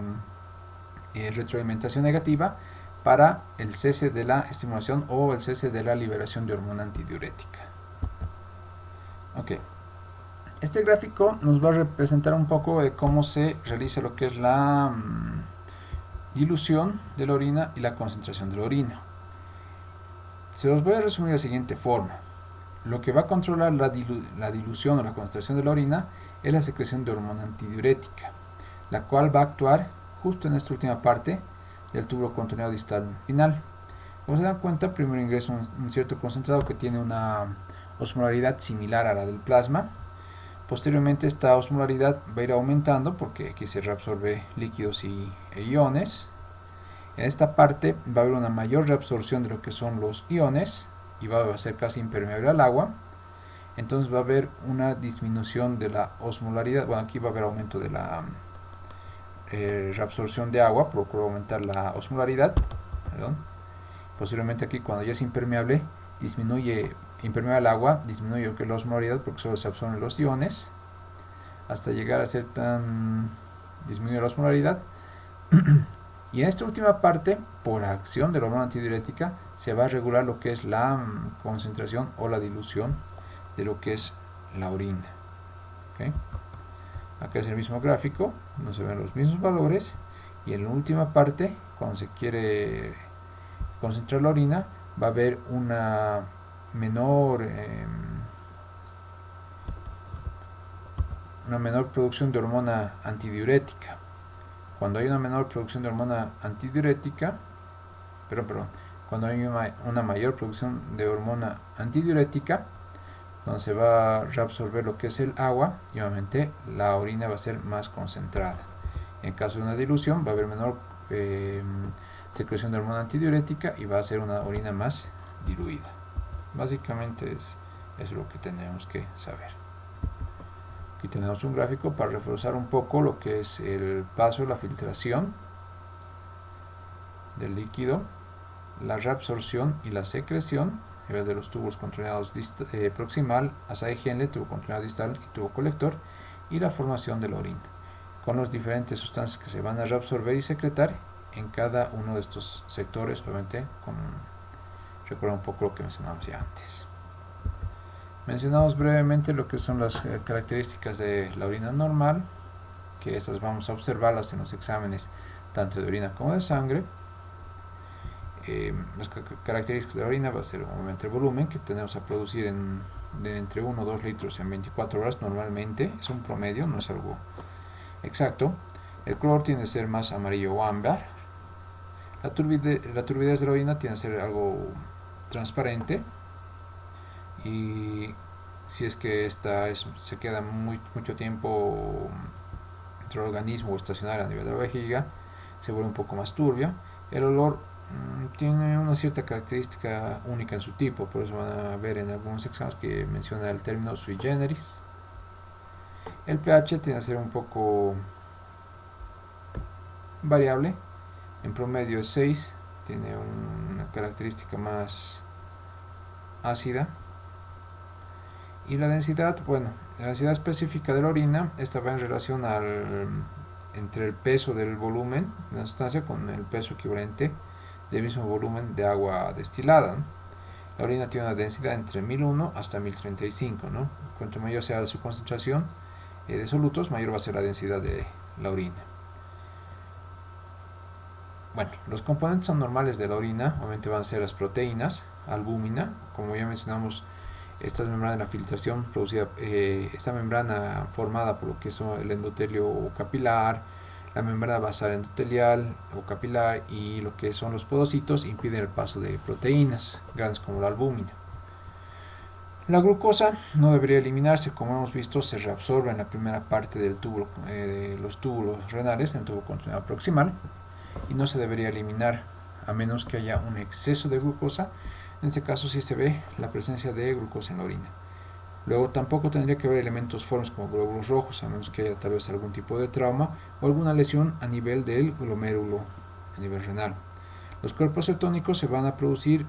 retroalimentación negativa para el cese de la estimulación o el cese de la liberación de hormona antidiurética. Este gráfico nos va a representar un poco de cómo se realiza lo que es la dilución de la orina y la concentración de la orina. Se los voy a resumir de la siguiente forma. Lo que va a controlar la dilución o la concentración de la orina es la secreción de hormona antidiurética, la cual va a actuar justo en esta última parte del tubo contoneado distal final. Como se dan cuenta, primero ingresa un cierto concentrado que tiene una osmolaridad similar a la del plasma. Posteriormente esta osmolaridad va a ir aumentando porque aquí se reabsorbe líquidos e iones. En esta parte va a haber una mayor reabsorción de lo que son los iones y va a ser casi impermeable al agua. Entonces va a haber una disminución de la osmolaridad. Bueno, aquí va a haber aumento de la reabsorción de agua, procuro aumentar la osmolaridad. Perdón. Posteriormente aquí cuando ya es impermeable, disminuye impermeable al agua, disminuye lo que es la osmolaridad porque solo se absorben los iones hasta llegar a ser tan disminuye la osmolaridad. Y en esta última parte, por acción de la hormona antidiurética, se va a regular lo que es la concentración o la dilución de lo que es la orina. ¿Okay? Acá es el mismo gráfico, no se ven los mismos valores, y en la última parte, cuando se quiere concentrar la orina, va a haber una menor producción de hormona antidiurética. Cuando hay una menor producción de hormona antidiurética, cuando hay una mayor producción de hormona antidiurética, donde se va a reabsorber lo que es el agua y obviamente la orina va a ser más concentrada. En caso de una dilución va a haber menor secreción de hormona antidiurética y va a ser una orina más diluida. Básicamente es lo que tenemos que saber. Aquí tenemos un gráfico para reforzar un poco lo que es el paso, la filtración del líquido, la reabsorción y la secreción a nivel de los tubos contoneados proximal, asa de Henle, tubo contoneado distal y tubo colector, y la formación de la orina, con las diferentes sustancias que se van a reabsorber y secretar en cada uno de estos sectores, obviamente recuerda un poco lo que mencionamos ya antes. Mencionamos brevemente lo que son las características de la orina normal, que estas vamos a observarlas en los exámenes tanto de orina como de sangre. Las características de la orina va a ser obviamente el volumen que tenemos a producir de entre 1 o 2 litros en 24 horas normalmente, es un promedio, no es algo exacto. El color tiende a ser más amarillo o ámbar. La turbidez de la orina tiende a ser algo transparente, y si es que esta se queda mucho tiempo entre el organismo o estacionaria a nivel de la vejiga, se vuelve un poco más turbia. El olor tiene una cierta característica única en su tipo, por eso van a ver en algunos exámenes que menciona el término sui generis. El pH tiende a ser un poco variable, en promedio es 6, tiene una característica más ácida. Y la densidad, la densidad específica de la orina, esta va en relación entre el peso del volumen de la sustancia con el peso equivalente del mismo volumen de agua destilada, ¿no? La orina tiene una densidad entre 1001 hasta 1035, ¿no? Cuanto mayor sea su concentración de solutos, mayor va a ser la densidad de la orina. Bueno, los componentes anormales de la orina obviamente van a ser las proteínas, albúmina, como ya mencionamos. Esta membrana de la filtración producida, esta membrana formada por lo que es el endotelio capilar, la membrana basal endotelial o capilar y lo que son los podocitos impiden el paso de proteínas grandes como la albúmina. La glucosa no debería eliminarse, como hemos visto, se reabsorbe en la primera parte del tubo, de los túbulos renales, en el tubo contoneado proximal, y no se debería eliminar a menos que haya un exceso de glucosa. En este caso sí se ve la presencia de glucosa en la orina. Luego tampoco tendría que haber elementos formes como glóbulos rojos, a menos que haya tal vez algún tipo de trauma o alguna lesión a nivel del glomérulo a nivel renal. Los cuerpos cetónicos se van a producir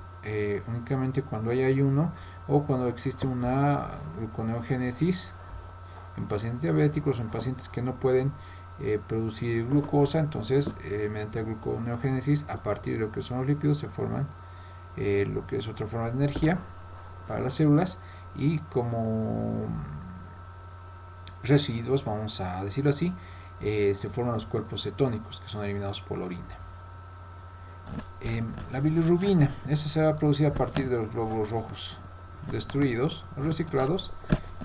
únicamente cuando hay ayuno o cuando existe una gluconeogénesis en pacientes diabéticos o en pacientes que no pueden producir glucosa. Entonces mediante la gluconeogénesis, a partir de lo que son los lípidos, se forman lo que es otra forma de energía para las células, y como residuos, vamos a decirlo así, se forman los cuerpos cetónicos que son eliminados por la orina. La bilirrubina, esa se va a producir a partir de los glóbulos rojos destruidos, reciclados.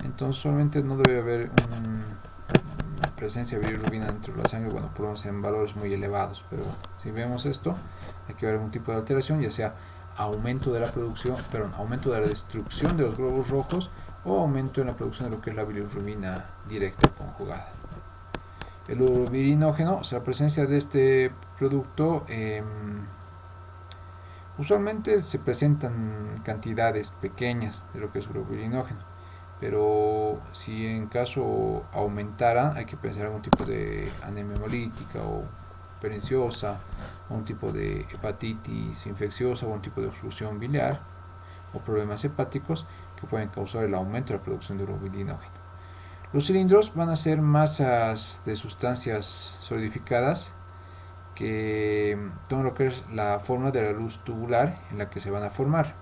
Entonces solamente no debe haber una presencia de bilirrubina dentro de la sangre, bueno, por lo menos en valores muy elevados, pero si vemos esto, hay que ver algún tipo de alteración, ya sea aumento de la producción, perdón, aumento de la destrucción de los glóbulos rojos o aumento en la producción de lo que es la bilirrubina directa conjugada. El urobirinógeno, o sea, la presencia de este producto, usualmente se presentan cantidades pequeñas de lo que es urobirinógeno, pero si en caso aumentara, hay que pensar en algún tipo de anemia hemolítica o perniciosa, o un tipo de hepatitis infecciosa o un tipo de obstrucción biliar o problemas hepáticos que pueden causar el aumento de la producción de urobirinógeno. Los cilindros van a ser masas de sustancias solidificadas que toman lo que es la forma de la luz tubular en la que se van a formar.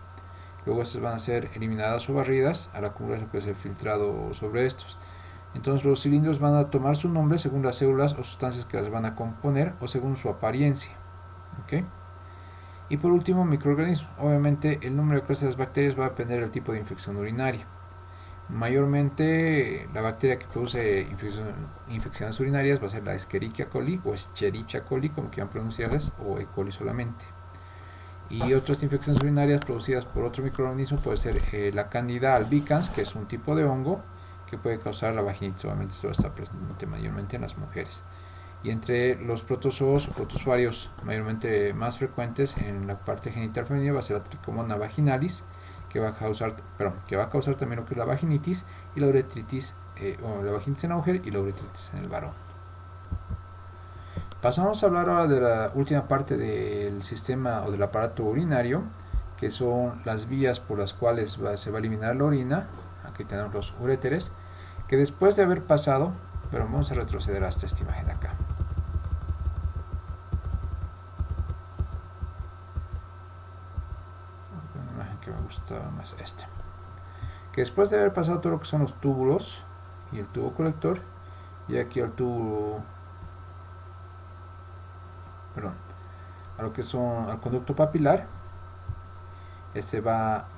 Luego estas van a ser eliminadas o barridas al acumular lo que es el filtrado sobre estos. Entonces los cilindros van a tomar su nombre según las células o sustancias que las van a componer o según su apariencia. ¿Okay? Y por último, microorganismos. Obviamente el número de clases de las bacterias va a depender del tipo de infección urinaria. Mayormente la bacteria que produce infecciones urinarias va a ser la Escherichia coli o Escherichia coli, como quieran pronunciarlas, o E. coli solamente. Y otras infecciones urinarias producidas por otro microorganismo puede ser la Candida albicans, que es un tipo de hongo que puede causar la vaginitis. Obviamente esto está presente mayormente en las mujeres. Y entre los protozoos o protozoarios mayormente más frecuentes en la parte genital femenina va a ser la Trichomonas vaginalis, que va a causar también lo que es la vaginitis y la uretritis, o la vaginitis en la mujer y la uretritis en el varón. Pasamos a hablar ahora de la última parte del sistema o del aparato urinario, que son las vías por las cuales se va a eliminar la orina. Aquí tenemos los uréteres, que después de haber pasado, pero vamos a retroceder hasta esta imagen acá. Una imagen que me gustaba más esta. Que después de haber pasado todo lo que son los túbulos y el tubo colector, y aquí al tubo, a lo que son al conducto papilar,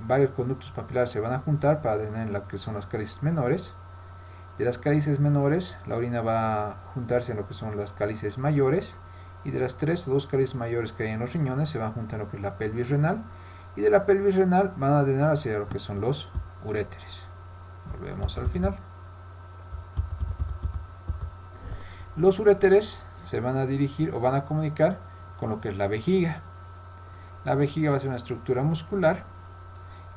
varios conductos papilares se van a juntar para drenar en lo que son las cálices menores. De las cálices menores, la orina va a juntarse en lo que son las cálices mayores, y de las 3 o 2 cálices mayores que hay en los riñones se van a juntar en lo que es la pelvis renal, y de la pelvis renal van a drenar hacia lo que son los uréteres. Volvemos al final. Los uréteres se van a dirigir o van a comunicar con lo que es la vejiga. La vejiga va a ser una estructura muscular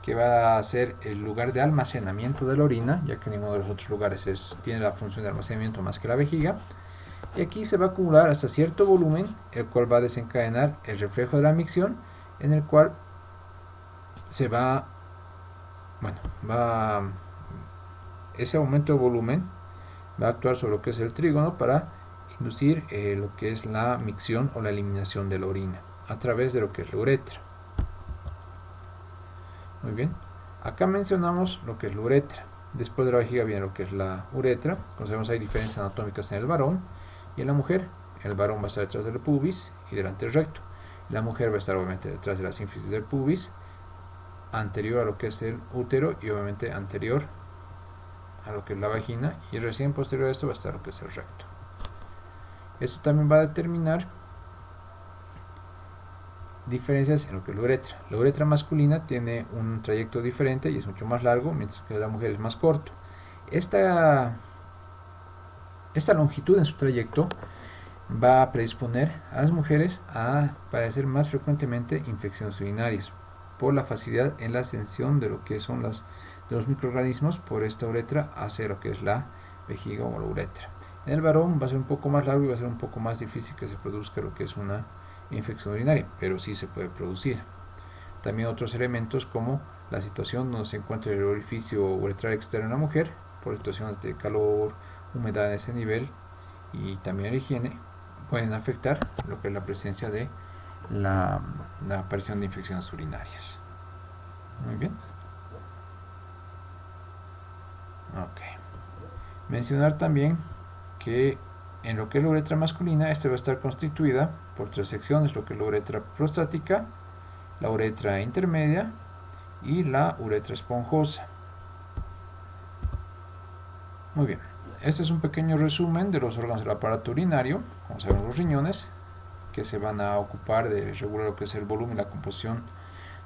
que va a ser el lugar de almacenamiento de la orina, ya que ninguno de los otros lugares tiene la función de almacenamiento más que la vejiga. Y aquí se va a acumular hasta cierto volumen, el cual va a desencadenar el reflejo de la micción, en el cual se ese aumento de volumen va a actuar sobre lo que es el trígono para inducir lo que es la micción o la eliminación de la orina a través de lo que es la uretra. Muy bien, acá mencionamos lo que es la uretra. Después de la vejiga viene lo que es la uretra. Como sabemos, hay diferencias anatómicas en el varón y en la mujer. El varón va a estar detrás del pubis y delante del recto. La mujer va a estar obviamente detrás de la sínfisis del pubis, anterior a lo que es el útero y obviamente anterior a lo que es la vagina, y recién posterior a esto va a estar lo que es el recto. Esto también va a determinar diferencias en lo que es la uretra. La uretra masculina tiene un trayecto diferente y es mucho más largo, mientras que la mujer es más corto. Esta longitud en su trayecto va a predisponer a las mujeres a padecer más frecuentemente infecciones urinarias por la facilidad en la ascensión de lo que son de los microorganismos por esta uretra hacia lo que es la vejiga o la uretra. En el varón va a ser un poco más largo y va a ser un poco más difícil que se produzca lo que es una infección urinaria, pero sí se puede producir. También otros elementos como la situación donde se encuentra el orificio uretral externo en la mujer, por situaciones de calor, humedad a ese nivel y también la higiene, pueden afectar lo que es la presencia de la aparición de infecciones urinarias. Muy bien. Ok. Mencionar también que En lo que es la uretra masculina, esta va a estar constituida por 3 secciones, lo que es la uretra prostática, la uretra intermedia y la uretra esponjosa. Muy bien, este es un pequeño resumen de los órganos del aparato urinario, como sabemos los riñones, que se van a ocupar de regular lo que es el volumen y la composición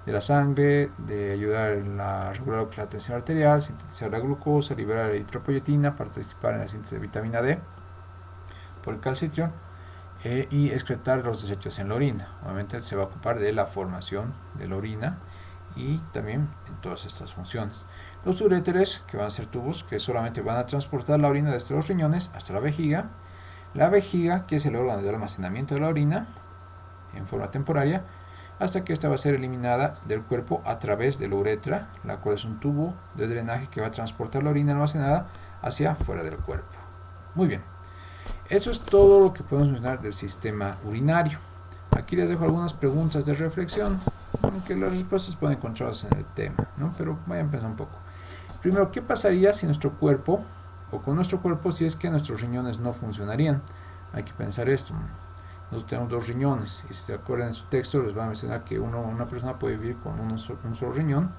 de la sangre, de ayudar a regular lo que es la tensión arterial, sintetizar la glucosa, liberar la eritropoyetina, participar en la síntesis de vitamina D por el calcitrión y excretar los desechos en la orina. Obviamente se va a ocupar de la formación de la orina y también en todas estas funciones. Los uréteres, que van a ser tubos que solamente van a transportar la orina desde los riñones hasta la vejiga, que es el órgano de almacenamiento de la orina en forma temporaria, hasta que esta va a ser eliminada del cuerpo a través de la uretra, la cual es un tubo de drenaje que va a transportar la orina almacenada hacia fuera del cuerpo. Muy bien, eso es todo lo que podemos mencionar del sistema urinario. Aquí les dejo algunas preguntas de reflexión, aunque las respuestas pueden encontrarse en el tema, ¿no? Pero vayan pensando un poco. Primero, ¿qué pasaría si nuestro cuerpo, o con nuestro cuerpo, si es que nuestros riñones no funcionarían? Hay que pensar esto. Nosotros tenemos 2 riñones, y si se acuerdan en su texto les va a mencionar que una persona puede vivir con un solo riñón,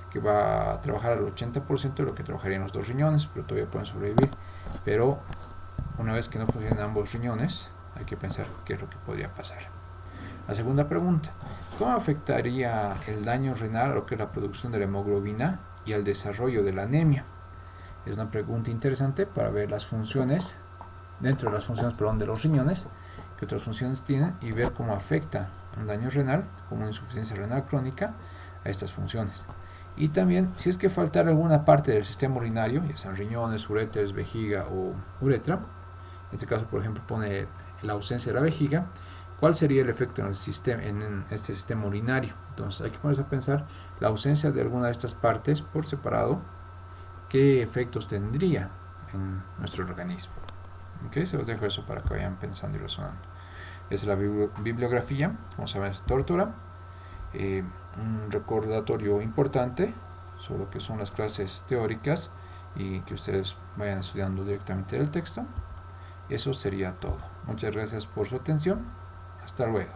que va a trabajar al 80% de lo que trabajarían los 2 riñones, pero todavía pueden sobrevivir. Pero una vez que no funcionan ambos riñones, hay que pensar qué es lo que podría pasar. La segunda pregunta, ¿cómo afectaría el daño renal a lo que es la producción de la hemoglobina y al desarrollo de la anemia? Es una pregunta interesante para ver las funciones, dentro de las funciones de los riñones, que otras funciones tienen y ver cómo afecta un daño renal, como una insuficiencia renal crónica, a estas funciones. Y también, si es que faltara alguna parte del sistema urinario, ya sean riñones, uréteres, vejiga o uretra, en este caso por ejemplo pone la ausencia de la vejiga, ¿cuál sería el efecto en este sistema urinario? Entonces hay que ponerse a pensar la ausencia de alguna de estas partes por separado, qué efectos tendría en nuestro organismo. ¿Okay? Se los dejo eso para que vayan pensando y razonando. Esa es la bibliografía, como saben, es Tórtora. Un recordatorio importante sobre lo que son las clases teóricas y que ustedes vayan estudiando directamente el texto. Eso sería todo. Muchas gracias por su atención. Hasta luego.